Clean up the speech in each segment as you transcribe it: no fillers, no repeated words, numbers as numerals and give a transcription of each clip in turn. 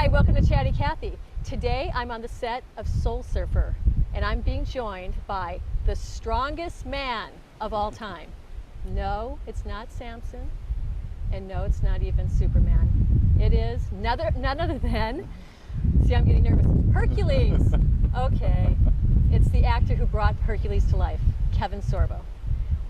Hi, welcome to Chatty Cathy. Today I'm on the set of Soul Surfer, and I'm being joined by the strongest man of all time. No, it's not Samson, and no, it's not even Superman. It is none other than, see, I'm getting nervous, Hercules. Okay, it's the actor who brought Hercules to life, Kevin Sorbo.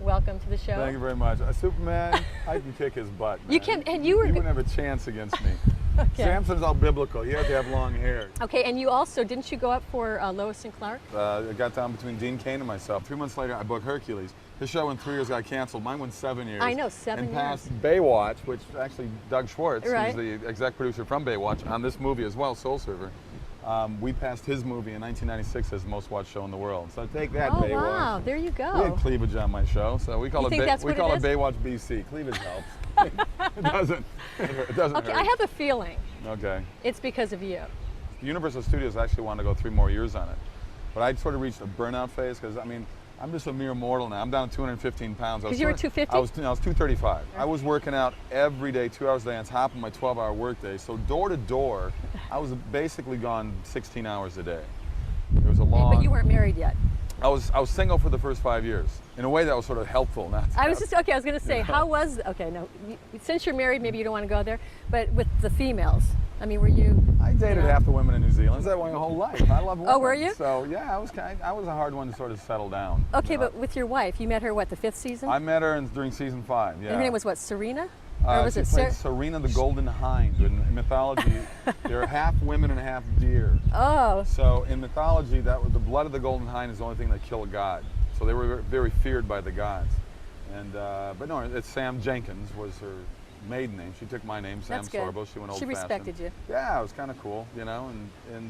Welcome to the show. Thank you very much. Superman, I can kick his butt, man. You can, and you were... He wouldn't have a chance against me. Okay. Samson's all biblical. You have to have long hair. Okay, and you also, didn't you go up for Lois and Clark? I got down between Dean Cain and myself. 3 months later, I booked Hercules. His show in 3 years got canceled. Mine went 7 years. I know, 7 years. And passed Baywatch, which actually Doug Schwartz, Right. who's the exec producer from Baywatch, on this movie as well, Soul Surfer. We passed his movie in 1996 as the most watched show in the world. So take that, oh, Baywatch. Wow, there you go. We had cleavage on my show, so we call it Baywatch BC. Cleavage helps. It doesn't Okay, hurt. I have a feeling. Okay. It's because of you. Universal Studios actually wanted to go 3 more years on it. But I sort of reached a burnout phase because, I mean, I'm just a mere mortal now. I'm down to 215 pounds. Because you were 250? I was 235. Okay. I was working out every day, 2 hours a day on top of my 12-hour workday. So door to door, I was basically gone 16 hours a day. It was a long... But you weren't married yet. I was single for the first 5 years. In a way that was sort of helpful. I was going to say, how was, okay, no, since you're married, maybe you don't want to go there, but with the females, I mean, were you? I dated half the women in New Zealand. That was my whole life. I love women. Oh, were you? So yeah, I was a hard one to sort of settle down. Okay, but with your wife, you met her, what, the 5th season? I met her during season 5, yeah. And her name was what, Serena? Or was it Serena the Golden Hind. In mythology, they're half women and half deer. Oh. So in mythology, the blood of the Golden Hind is the only thing that killed a god. So they were very feared by the gods. And but no, it's Sam Jenkins was her maiden name. She took my name, Sam Sorbo. She went old-fashioned. She respected you. Yeah, it was kind of cool, you know.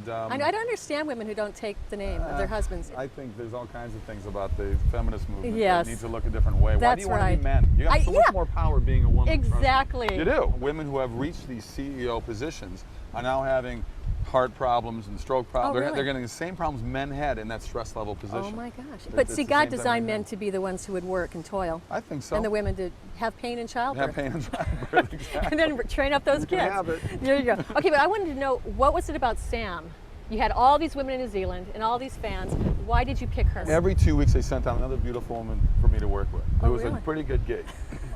I don't understand women who don't take the name of their husbands. I think there's all kinds of things about the feminist movement that need to look a different way. Why do you want to be men? You have so much more power being a woman. Exactly. You do. Women who have reached these CEO positions are now having heart problems and stroke problems. Oh, really? They're getting the same problems men had in that stress level position. Oh my gosh. But see, God designed men to be the ones who would work and toil. I think so. And the women to have pain in childbirth. Have pain in childbirth, exactly. And then train up those kids. Have it. There you go. Okay, but I wanted to know, what was it about Sam? You had all these women in New Zealand and all these fans. Why did you pick her? Every 2 weeks they sent out another beautiful woman for me to work with. Oh, it was really? a pretty good gig.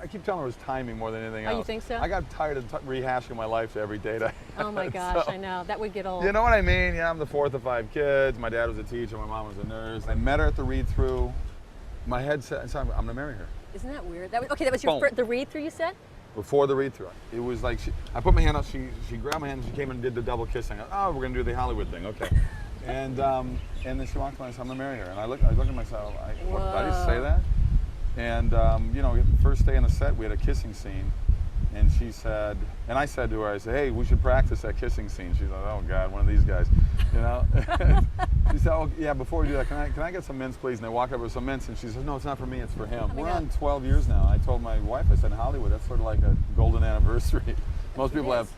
I keep telling her it was timing more than anything else. Oh, you think so? I got tired of rehashing my life to every date I had. Oh my gosh, So, I know. That would get old. you know what I mean? Yeah, I'm the 4th of 5 kids. My dad was a teacher. My mom was a nurse. I met her at the read-through. My head said, I'm going to marry her. Isn't that weird? That was your the read-through you said? Before the read-through. It was like, I put my hand out, she grabbed my hand, and she came and did the double kissing. Oh, we're going to do the Hollywood thing, okay. And then she walked by and said, I'm going to marry her. And I looked at myself, did I just say that? And, you know, the first day on the set, we had a kissing scene. And she said, and I said to her, I said, hey, we should practice that kissing scene. She's like, oh God, one of these guys, you know? She said, oh yeah, before we do that, can I get some mints, please? And I walk up with some mints, and she says, no, it's not for me, it's for him. We're on 12 years now. I told my wife, I said, in Hollywood, that's sort of like a golden anniversary. Most people, it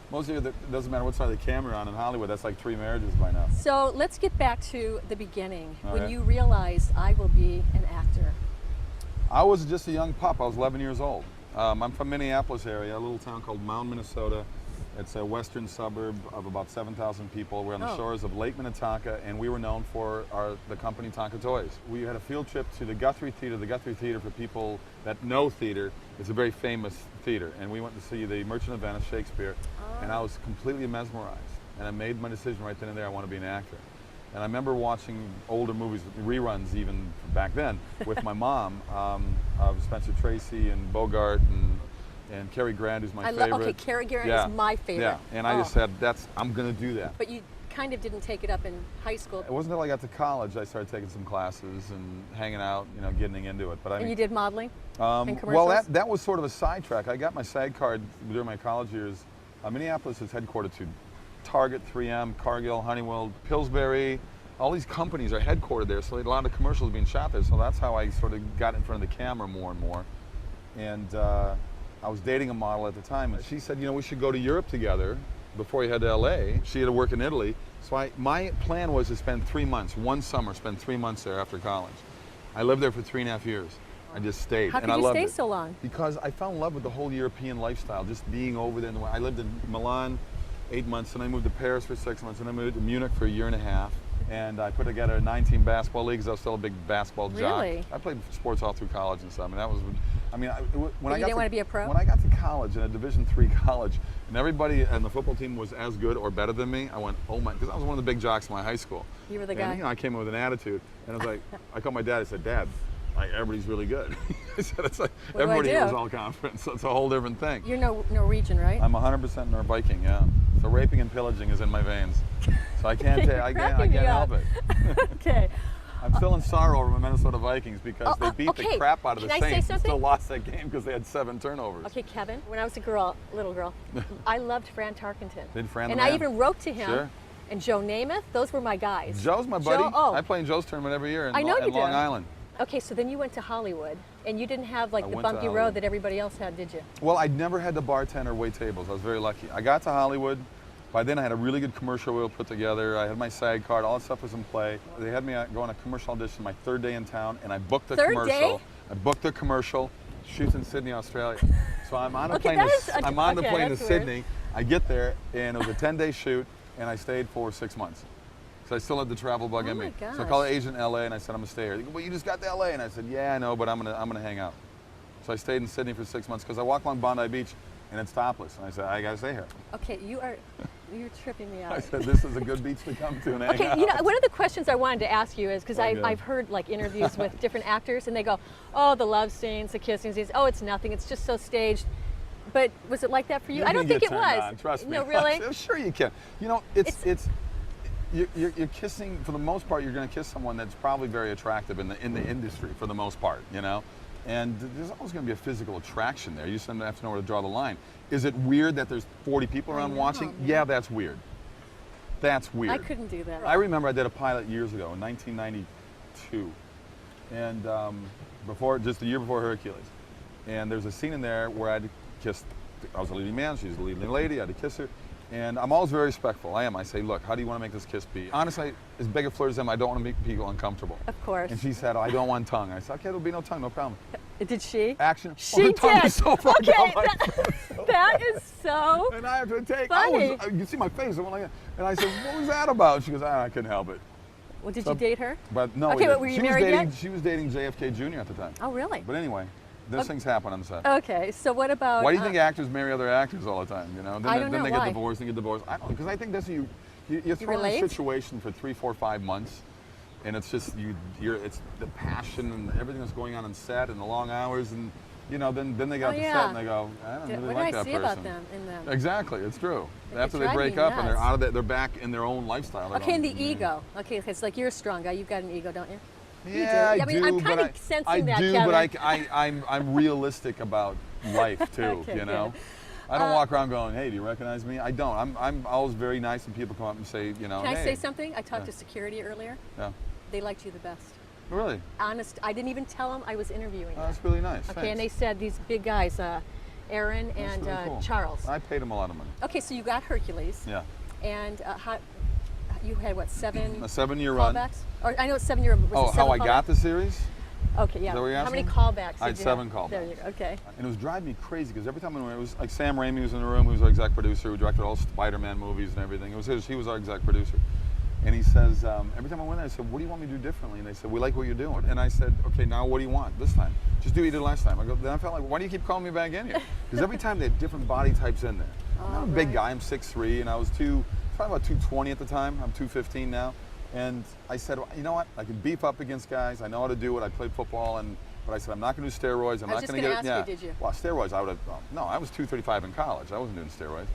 doesn't matter what side of the camera on in Hollywood, that's like 3 marriages by now. So let's get back to the beginning, when Okay. you realized I will be an actor. I was just a young pup. I was 11 years old. I'm from Minneapolis area, a little town called Mound, Minnesota. It's a western suburb of about 7,000 people. We're on the shores of Lake Minnetonka, and we were known for the company Tonka Toys. We had a field trip to the Guthrie Theater. The Guthrie Theater, for people that know theater, is a very famous theater. And we went to see the Merchant of Venice, Shakespeare, and I was completely mesmerized. And I made my decision right then and there, I want to be an actor. And I remember watching older movies, reruns even back then, with my mom, of Spencer Tracy and Bogart and Cary Grant, who's my favorite. Okay, Cary Grant is my favorite. Yeah, and I just said, I'm going to do that. But you kind of didn't take it up in high school. It wasn't until I got to college I started taking some classes and hanging out, you know, getting into it. But And you did modeling and commercials? Well, that was sort of a sidetrack. I got my SAG card during my college years. Minneapolis is headquartered to Target, 3M, Cargill, Honeywell, Pillsbury. All these companies are headquartered there, so a lot of commercials are being shot there. So that's how I sort of got in front of the camera more and more. And I was dating a model at the time, and she said, you know, we should go to Europe together before you head to LA. She had to work in Italy. So my plan was to spend 3 months, one summer, spend 3 months there after college. I lived there for 3.5 years. I just stayed. How could you stay so long? Because I fell in love with the whole European lifestyle, just being over there. I lived in Milan, 8 months, and I moved to Paris for 6 months, and I moved to Munich for a year and a half. And I put together a 9-team basketball league because I was still a big basketball jock. Really? I played sports all through college and stuff. And that was, I mean, when I you didn't want to be a pro? When I got to college, in a Division III college, and everybody on the football team was as good or better than me, I went, oh my, because I was one of the big jocks in my high school. You were the and, guy. You know, I came in with an attitude, and I was like, I called my dad. I said, Dad, everybody's really good. I said, it's like What do I everybody do? here was all confident, so it's a whole different thing. You're Norwegian, right? I'm 100% Norviking, yeah. So raping and pillaging is in my veins. So I can't I can't help it. Okay. I'm still in sorrow over my Minnesota Vikings because they beat okay. the crap out of the Can I say Saints and still something? lost that game because they had 7 turnovers. Okay, Kevin, when I was little girl, I loved Fran Tarkenton. Did Fran the And man? I even wrote to him. Sure. And Joe Namath, those were my guys. Joe's my buddy. Joe, I play in Joe's tournament every year in, I know you in Long do. Island. Okay, so then you went to Hollywood, and you didn't have like I the went to bumpy road Hollywood. that everybody else had, did you? Well, I never had to bartend or wait tables. I was very lucky. I got to Hollywood. By then, I had a really good commercial reel put together. I had my SAG card. All that stuff was in play. They had me go on a commercial audition my 3rd day in town, and I booked the Third commercial. day? I booked the commercial. Shoots in Sydney, Australia. So I'm on a Okay, plane. that is- I'm on the okay, plane to that's weird. Sydney. I get there, and it was a 10-day shoot, and I stayed for 6 months. So I still had the travel bug Oh in my me. So I gosh. called an agent in LA, and I said, I'm gonna stay here. They go, well, you just got to LA, and I said, yeah, I know, but I'm gonna hang out. So I stayed in Sydney for 6 months because I walk along Bondi Beach, and it's topless. And I said, I gotta stay here. Okay, you're tripping me out. I said, this is a good beach to come to and hang Okay, out. you know, one of the questions I wanted to ask you is, because Okay. I've heard like interviews with different actors, and they go, oh, the love scenes, the kissing scenes, oh, it's nothing, it's just so staged. But was it like that for you? You I don't can think get it turned was. on, trust me. No, really? Sure you can. You know, you're kissing, for the most part, you're going to kiss someone that's probably very attractive in the industry, for the most part, you know? And there's always going to be a physical attraction there. You just have to know where to draw the line. Is it weird that there's 40 people around watching? Yeah, that's weird. That's weird. I couldn't do that. I remember I did a pilot years ago in 1992, and just a year before Hercules. And there's a scene in there where I had to kiss. I was the leading man, she was the leading lady. I had to kiss her, and I'm always very respectful. I am. I say, look, how do you want to make this kiss be? Honestly, as big a flirt as them, I don't want to make people uncomfortable. Of course. And she said, oh, I don't want tongue. I said, okay, there'll be no tongue, no problem. Did she? Action. She oh, the tongue did. is so far Okay, down my throat. that is so And I have to take. funny. You see my face. I went like that. And I said, what was that about? She goes, I couldn't help it. Well, did So- you date her? But no. Okay, we but were you she married was dating, yet? She was dating JFK Jr. at the time. Oh, really? But anyway, those things happen on the set. Okay, so what about? Why do you think actors marry other actors all the time? You know, then, I they- don't then know, they why? get divorced and get divorced. I don't know, because I think that's you're thrown in a relate? situation for 3, 4, 5 months, and it's just it's the passion and everything that's going on set and the long hours, and you know, then they get Oh, off the yeah. set and they go, I don't really What like did I that see person. about them in them? Exactly, it's true. It After they drives break me up and they're nuts. out of it, they're back in their own lifestyle. They're Okay, and the going, ego. Okay, it's like you're a strong guy. You've got an ego, don't you? Yeah, You do. I mean, I'm but kinda sensing I that, do, Kevin. but I'm realistic about life too. Okay, you know, good. I don't walk around going, "Hey, do you recognize me?" I don't. I'm always very nice when people come up and say, you know, Can I "Hey." say something? I talked to security earlier. Yeah. They liked you the best. Really? Honest, I didn't even tell them I was interviewing Oh, them. that's really nice. Okay, and they Thanks. said these big guys, Aaron That's and really cool. Charles. I paid them a lot of money. Okay, so you got Hercules, Yeah. and you had what, 7 A 7-year run. callbacks? Or I know it's 7-year. Was Oh, it how 7 I got callbacks? the series? Okay, yeah. that what you're How many asking? callbacks? I had did you 7 have? There you callbacks. go. Okay. And it was driving me crazy because every time I went, it was like Sam Raimi was in the room, who was our exec producer, who directed all Spider-Man movies and everything. He was our exec producer. And he says, every time I went there, I said, what do you want me to do differently? And they said, we like what you're doing. And I said, okay, now what do you want this time? Just do what you did last time. I go, then I felt like, why do you keep calling me back in here? Because every time they had different body types in there. I'm not a big right. guy, I'm 6'3", and I was probably about 220 at the time. I'm 215 now. And I said, well, you know what? I can beef up against guys. I know how to do it. I played football, but I said, I'm not going to do steroids. I'm I was not just going to gonna get ask you, did you? Well, steroids, I would have. No, I was 235 in college. I wasn't doing steroids.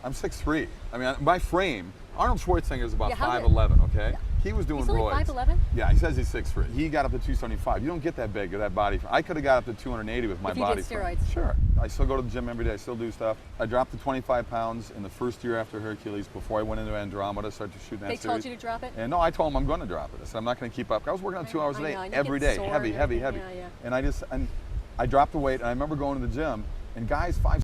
I'm 6'3". I mean, my frame. Arnold Schwarzenegger is about Yeah, how 5'11". Okay. Yeah. He was doing He's only roids. 5'11"? Yeah, he says he's 6'3". He got up to 275. You don't get that big or that body. I could have got up to 280 with my If you body did frame. steroids. Sure. I still go to the gym every day. I still do stuff. I dropped to 25 pounds in the first year after Hercules before I went into Andromeda, started to shoot that They series. told you to drop it? And no, I told him I'm going to drop it. I said I'm not going to keep up. I was working on 2 hours a I day know, and you every get day, sore heavy, and heavy, everything. heavy. Yeah, yeah. And I dropped the weight, and I remember going to the gym, and guys 5'6"